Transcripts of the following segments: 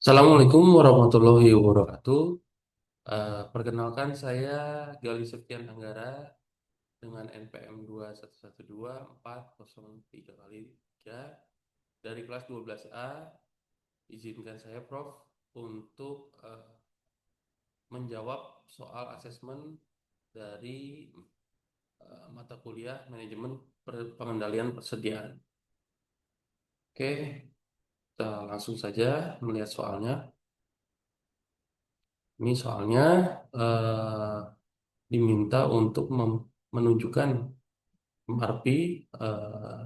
Assalamualaikum warahmatullahi wabarakatuh. Perkenalkan saya Gali Septian Anggara dengan NPM 2112403 dari kelas 12A. Izinkan saya Prof untuk menjawab soal asesmen dari mata kuliah manajemen pengendalian persediaan. Oke, kita langsung saja melihat soalnya. Ini soalnya eh, diminta untuk menunjukkan MRP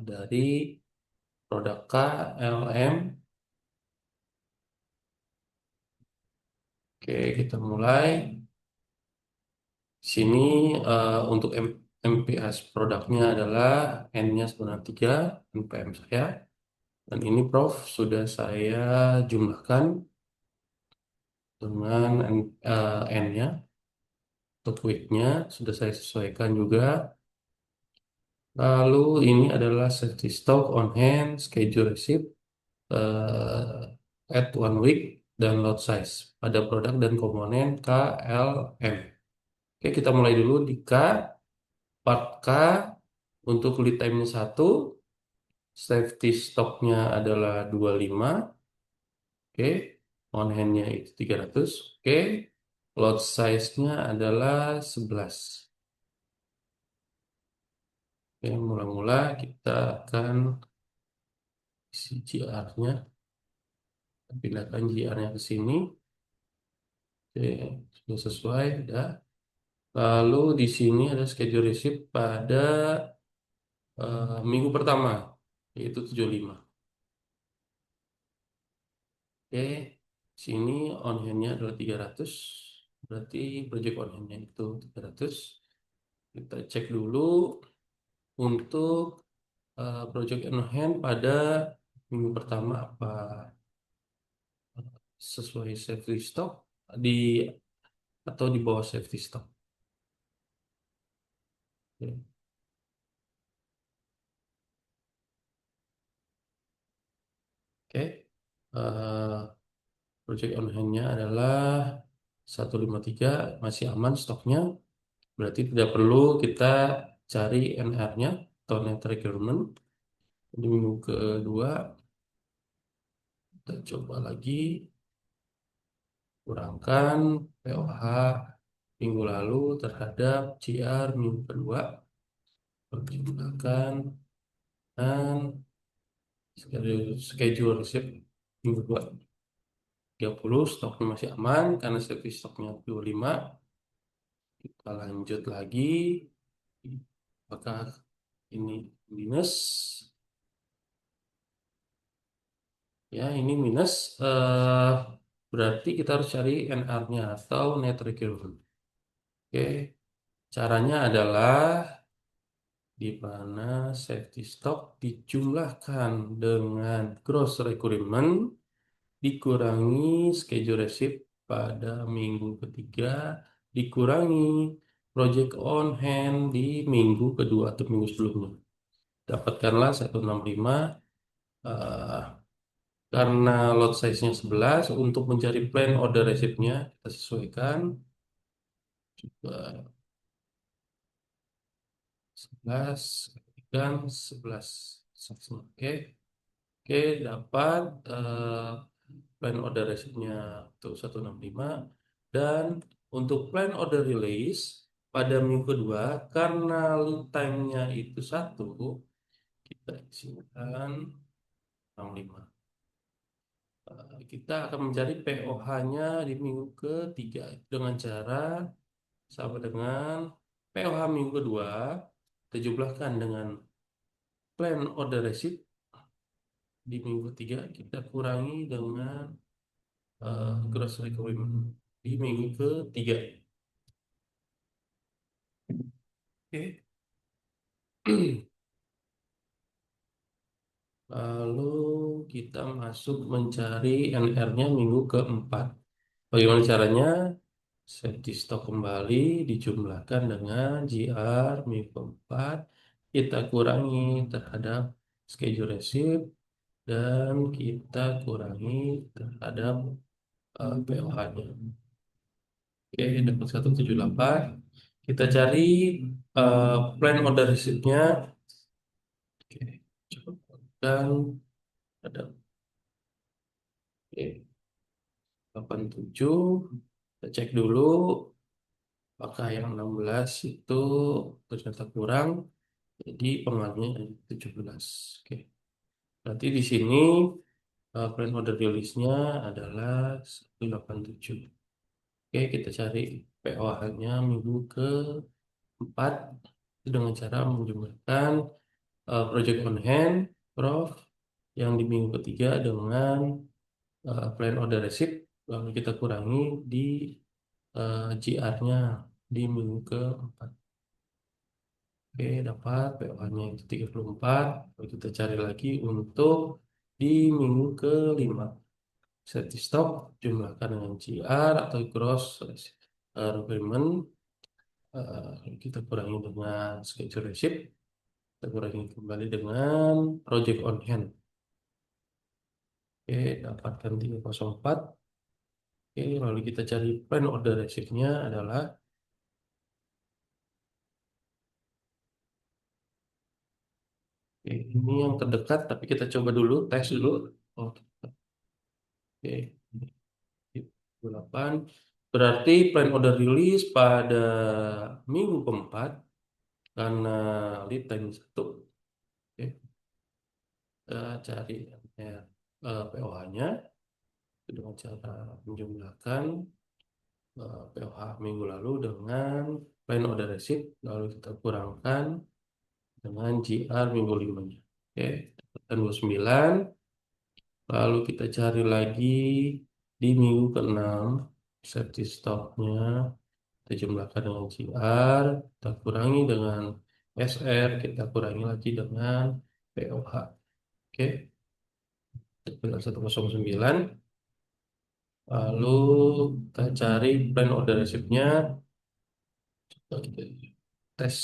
dari produk KLM. Oke, kita mulai. Sini untuk MPS produknya adalah N-nya sebenarnya 3, NPM saya. Dan ini Prof sudah saya jumlahkan dengan N-nya. Untuk weight-nya sudah saya sesuaikan juga. Lalu ini adalah safety stock on hand, schedule receipt, at 1 week, dan lot size pada produk dan komponen KLM. Oke, kita mulai dulu di K. Part K untuk lead time-nya 1, safety stock-nya adalah 25. Oke, on hand-nya itu 300. Oke, lot size-nya adalah 11. Oke, mula-mula kita akan isi GR-nya. Pindahkan GR-nya ke sini. Oke, sudah sesuai, sudah. Lalu di sini ada schedule receipt pada minggu pertama, yaitu 75. Oke, sini on hand-nya adalah 300. Berarti project on hand-nya itu 300. Kita cek dulu untuk project on hand pada minggu pertama apa sesuai safety stock di atau di bawah safety stock. Oke, Oke. Eh, project on hand-nya adalah 153, masih aman stoknya. Berarti tidak perlu kita cari NR-nya atau net requirement. Di minggu kedua, kita coba lagi kurangkan POH minggu lalu terhadap CR minggu kedua. Pergunakan dan schedule receipt minggu kedua 30, stoknya masih aman karena safety stoknya 25. Kita lanjut lagi. Apakah ini minus? Ya, ini minus. Berarti kita harus cari NR-nya atau net requirement. Oke, caranya adalah di mana safety stock dijumlahkan dengan gross requirement dikurangi schedule receipt pada minggu ketiga dikurangi project on hand di minggu kedua atau minggu sebelumnya. Dapatkanlah 165. eh, Karena lot size-nya 11, untuk mencari plan order receipt-nya, kita sesuaikan. Coba 11, kan 11. Oke, oke, dapat plan order receipt-nya untuk 165. Dan untuk plan order release, pada minggu kedua, karena lead time-nya itu 1, kita isikan 65. Kita akan mencari POH-nya di minggu ketiga dengan cara sama dengan POH minggu kedua kita jumlahkan dengan plan order receipt di minggu ketiga kita kurangi dengan gross requirement di minggu ketiga. Oke. Lalu kita masuk mencari NR-nya minggu keempat. Bagaimana caranya? Safety stock kembali dijumlahkan dengan GR minggu keempat. Kita kurangi terhadap schedule receipt dan kita kurangi terhadap POH-nya. Oke, dapat 178. Kita cari plan order receipt-nya. Oke, coba dan ada oke, 87. Kita cek dulu apakah yang 16 itu ternyata kurang. Jadi penguatnya ada 17. Oke. Berarti di sini plan order release-nya adalah 187. Oke, kita cari POH-nya minggu keempat itu dengan cara menjumlahkan project on hand, Prof, yang di minggu ketiga dengan plan order receipt, lalu kita kurangi di GR-nya di minggu keempat. Oke, dapat POH-nya itu 34. Lalu kita cari lagi untuk di minggu kelima. Safety stock jumlahkan dengan GR atau gross requirement. Kita kurangi dengan schedule receipt. Kita kurangi kembali dengan project on hand. Oke, dapatkan 304. Oke, lalu kita cari plan order receipt-nya adalah oke, ini yang terdekat, tapi kita coba dulu, tes dulu. Oke, 8. Berarti plan order release pada minggu keempat karena lead time 1. Oke, kita cari POH-nya dengan cara menjumlahkan POH minggu lalu dengan plan order receipt, lalu kita kurangkan dengan GR minggu 5. Oke, dapatkan 29. Lalu kita cari lagi di minggu ke-6 safety stocknya kita jumlahkan dengan GR, kita kurangi dengan SR, kita kurangi lagi dengan POH. Oke, dengan 109. Lalu kita cari plan order receipt-nya. Coba kita tes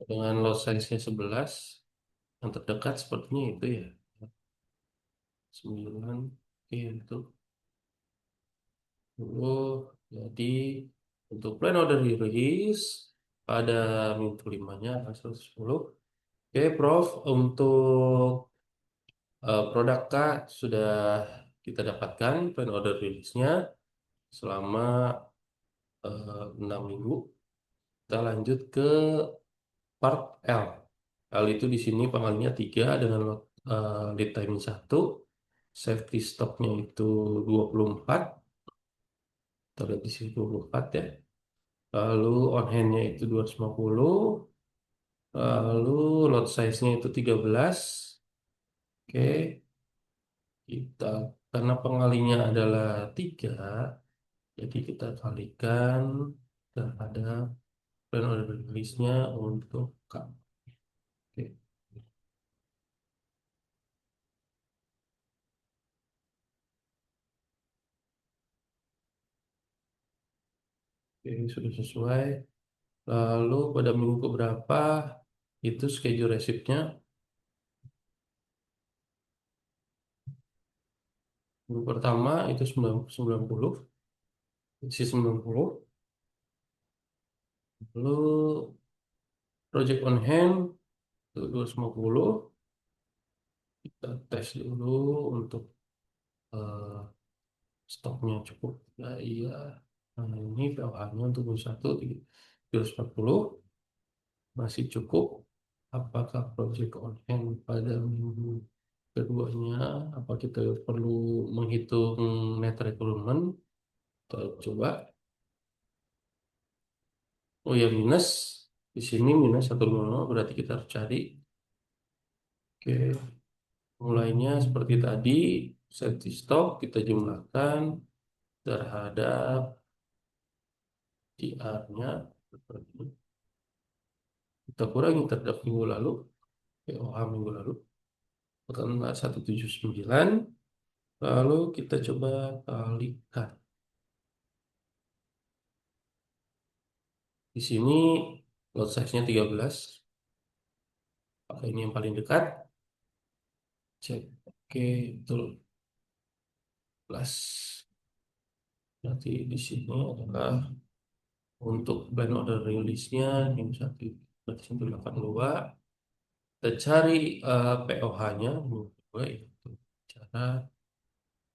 dengan lot size-nya 11. Yang terdekat sepertinya itu ya. 9. Oke, itu. Dulu, jadi untuk plan order release pada minggu kelimanya akan 110. Oke, Prof, untuk produk K sudah kita dapatkan plan order release-nya selama 6 minggu. Kita lanjut ke part L. L itu di sini pangkalnya 3 dengan lead time 1. Safety stock-nya itu 24. Kita lihat di sini 24 ya. Lalu on hand-nya itu 250. Lalu lot size-nya itu 13. Oke, kita karena pengalinya adalah 3, jadi kita kalikan terhadap plan order release-nya untuk K. Oke, oke, sudah sesuai. Lalu pada minggu keberapa itu schedule receipt-nya? Minggu pertama itu 90, isi 90. Lalu project on hand itu 250. Kita tes dulu untuk eh, stoknya cukup. Nah, iya. Nah, ini POH-nya untuk 1 340 masih cukup. Apakah project on hand pada minggu keduanya? Apa kita perlu menghitung net requirement? Kita coba. Oh ya, minus. Di sini minus 1,5, berarti kita harus cari. Oke, mulainya seperti tadi. Safety stock kita jumlahkan terhadap TR-nya. Kita kurangi terhadap minggu lalu. POH minggu lalu. Katakanlah 179. Lalu kita coba kalikan. Di sini lot size-nya 13. Pakai ini yang paling dekat. Cek. Oke, betul. Nanti di sini adalah untuk plan order release-nya yang satu berarti 182. Kita cari POH-nya dua itu cara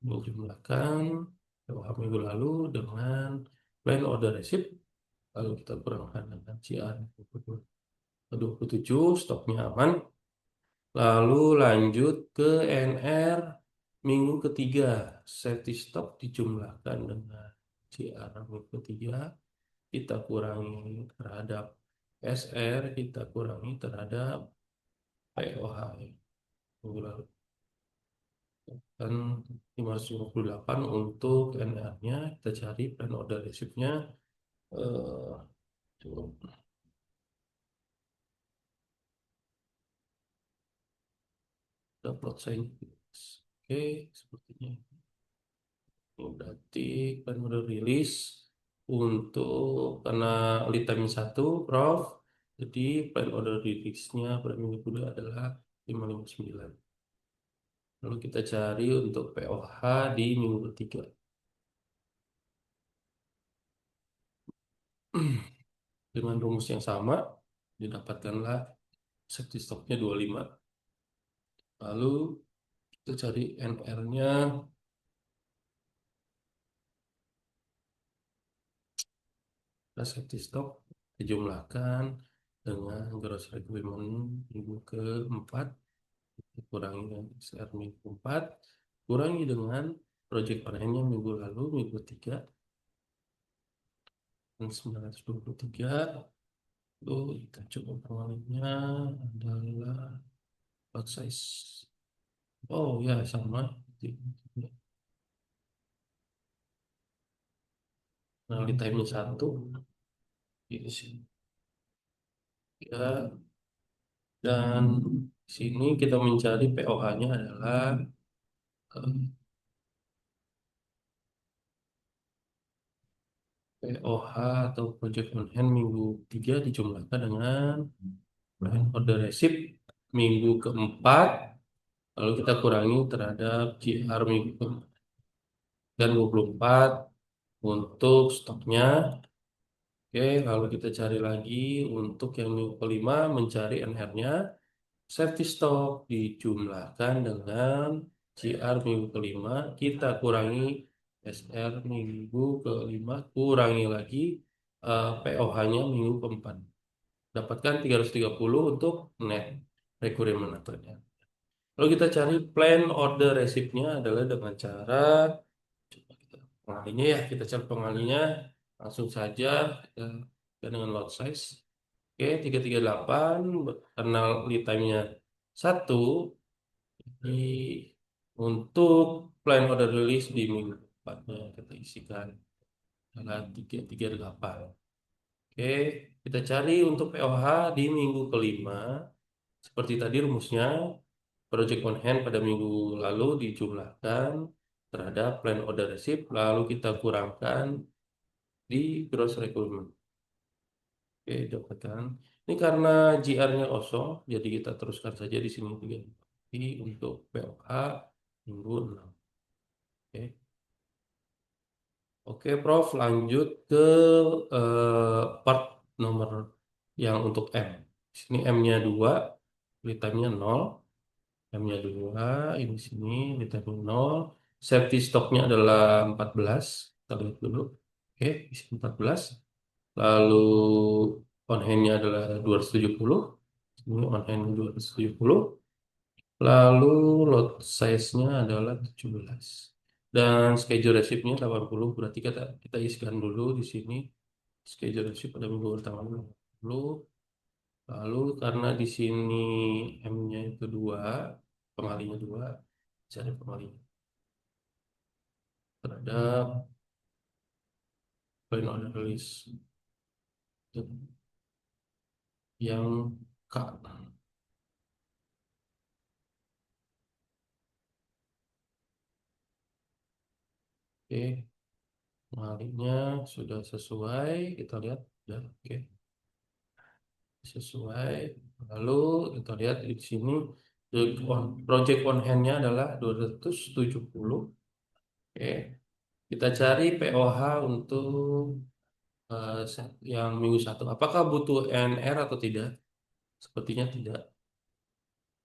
menjumlahkan POH minggu lalu dengan plan order receipt lalu kita kurangkan dengan CR 27 stoknya aman. Lalu lanjut ke NR minggu ketiga. Safety stock dijumlahkan dengan CR minggu ketiga. Kita kurangi terhadap SR, kita kurangi terhadap POH minggu lalu. Dan 558 untuk NR-nya. Kita cari plan order receipt-nya. Eh, coba upload saya. Oke, sepertinya. Oh, berarti kan udah rilis untuk karena lead time satu, Prof. Jadi plan order rilisnya pada minggu kedua adalah 559. Lalu kita cari untuk POH di minggu ketiga. Dengan rumus yang sama, didapatkanlah safety stocknya 25. Lalu kita cari NR-nya, safety stock dijumlahkan dengan gross requirement minggu keempat kurangi dengan XR minggu 4 kurangi dengan project online-nya minggu lalu minggu 3 dan 923. Lalu kita coba pengalinya adalah lot size. Oh ya sama. Nah di time satu ini sih ya, dan di sini kita mencari POH-nya adalah POH atau project on hand minggu 3 dijumlahkan dengan order receipt minggu keempat. Lalu kita kurangi terhadap GR minggu keempat dan 24 untuk stoknya. Oke, lalu kita cari lagi untuk yang minggu kelima mencari NR-nya. Safety stock dijumlahkan dengan GR minggu kelima. Kita kurangi SR minggu kelima. Kurangi lagi POH-nya minggu keempat. Dapatkan 330 untuk net requirement atau net. Lalu kita cari plan order receipt-nya adalah dengan cara coba kita pengalinya ya, kita cari pengalinya langsung saja kita dengan lot size. Oke, 338 karena lead time-nya 1 di untuk plan order release di minggu 4-nya kita isikan adalah 338. Oke, kita cari untuk POH di minggu kelima. Seperti tadi rumusnya, project on hand pada minggu lalu dijumlahkan terhadap plan order receipt, lalu kita kurangkan di gross requirement. Oke, dapatkan. Ini karena GR-nya kosong, jadi kita teruskan saja di sini 3. Ini untuk POH minggu 6. Oke. Oke, Prof, lanjut ke part nomor yang untuk M. Di sini M-nya 2, lead time-nya 0. M-nya 2, ini sini lead time-nya 0. Safety stock-nya adalah 14. Kita lihat dulu. Oke, di sini 14. Lalu on hand-nya adalah 270. Ini on hand 270. Lalu lot size-nya adalah 17. Dan schedule receipt-nya 80. Berarti kita isikan dulu di sini. Schedule receipt pada minggu pertama 80. Lalu karena di sini M-nya itu 2, pengalinya 2, cari pengalinya terhadap plan order release yang K. Oke, pengalinya sudah sesuai. Kita lihat. Ya, oke. Sesuai. Lalu kita lihat di sini project on hand-nya adalah 270. Oke, kita cari POH untuk yang minggu satu. Apakah butuh NR atau tidak? Sepertinya tidak.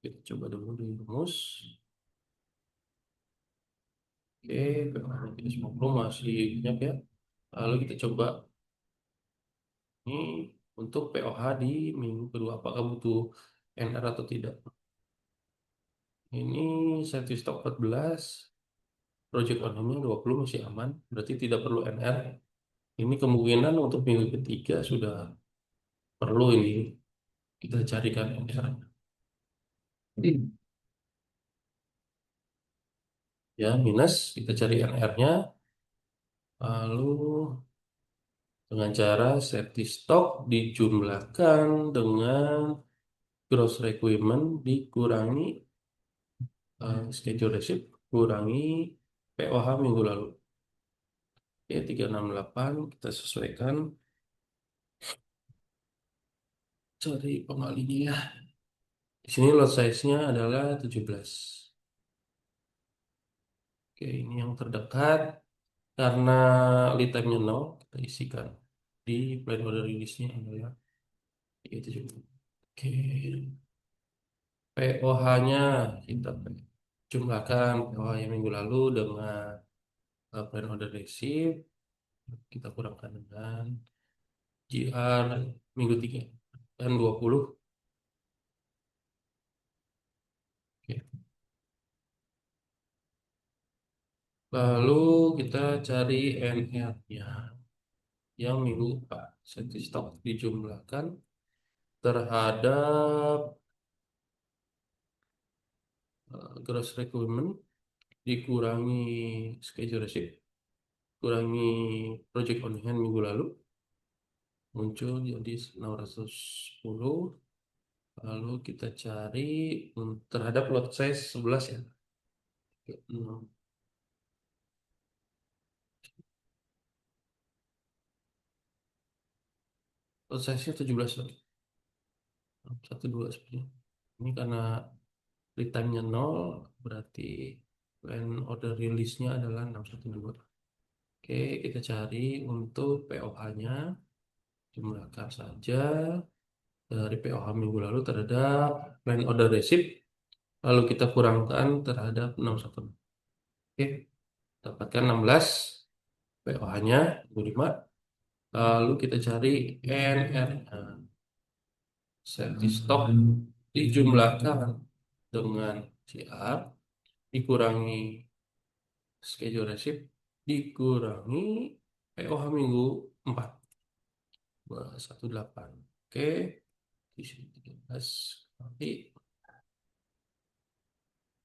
Kita coba dulu di rumus. Oke, POH 350 masih banyak ya. Lalu kita coba ini untuk POH di minggu kedua. Apakah butuh NR atau tidak? Ini service stock 14, project online-nya 20 masih aman. Berarti tidak perlu NR. Ini kemungkinan untuk minggu ketiga sudah perlu ini. Kita carikan NR. Ya, minus. Kita cari NR-nya. Lalu dengan cara safety stock dijumlahkan dengan gross requirement dikurangi schedule receipt kurangi POH minggu lalu. Ya, 368 kita sesuaikan. Cari pengalinya ya. Di sini lot size-nya adalah 17. Oke, ini yang terdekat. Karena lead time-nya 0, kita isikan di plan order release-nya adalah 370. Oke, POH-nya kita jumlahkan POH yang minggu lalu dengan plan order receipt. Kita kurangkan dengan GR minggu 3 dan 20. Oke. Lalu kita cari NR-nya yang minggu 4. Safety stock dijumlahkan terhadap gross requirement dikurangi schedule receipt kurangi project on hand minggu lalu muncul jadi 610. Lalu kita cari terhadap lot size 11 ya. Hmm, Lot size-nya 17 lagi. 12 sepertinya. Ini karena lead time-nya 0 berarti when order release-nya adalah 612. Oke, kita cari untuk POH-nya jumlahkan saja dari POH minggu lalu terhadap when order receipt lalu kita kurangkan terhadap 61. Oke, dapatkan 16 POH-nya 25. Lalu kita cari NR-nya. Safety stock dijumlahkan dengan CR dikurangi schedule receipt dikurangi POH minggu 4 218. Oke, di sini 13 nanti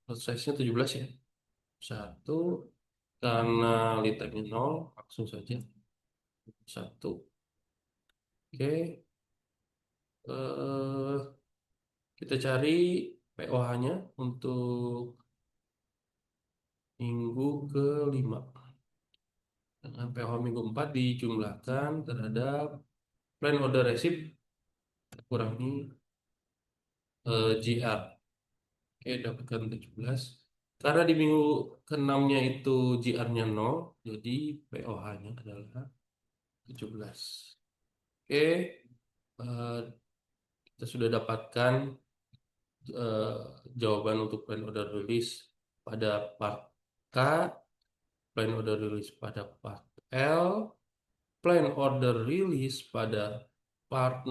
lot size-nya 17 ya. Satu karena lead time-nya 0 langsung saja satu. Oke, eh, kita cari POH-nya untuk minggu kelima. Dengan POH minggu 4 dijumlahkan terhadap plan order receipt kurangi GR. Oke, dapatkan 17. Karena di minggu ke-6-nya itu GR-nya 0, jadi POH-nya adalah 17. Oke, eh, kita sudah dapatkan eh, jawaban untuk plan order release pada part K, plan order release pada part L, plan order release pada part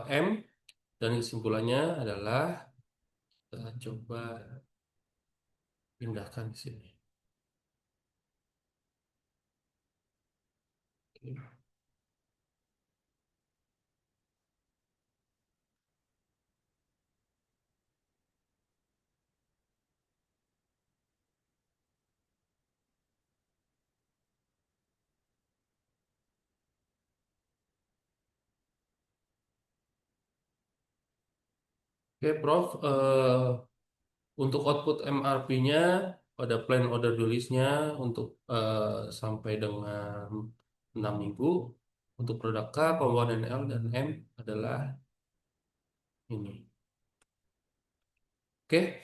M, dan kesimpulannya adalah kita coba pindahkan di sini. Oke. Oke, Prof. Untuk output MRP-nya pada plan order release-nya untuk sampai dengan 6 minggu. Untuk produk K, komponen L dan M adalah ini. Oke,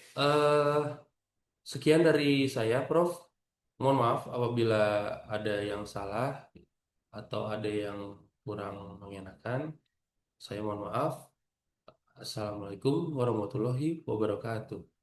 sekian dari saya, Prof. Mohon maaf apabila ada yang salah atau ada yang kurang mengenakan. Saya mohon maaf. Assalamualaikum warahmatullahi wabarakatuh.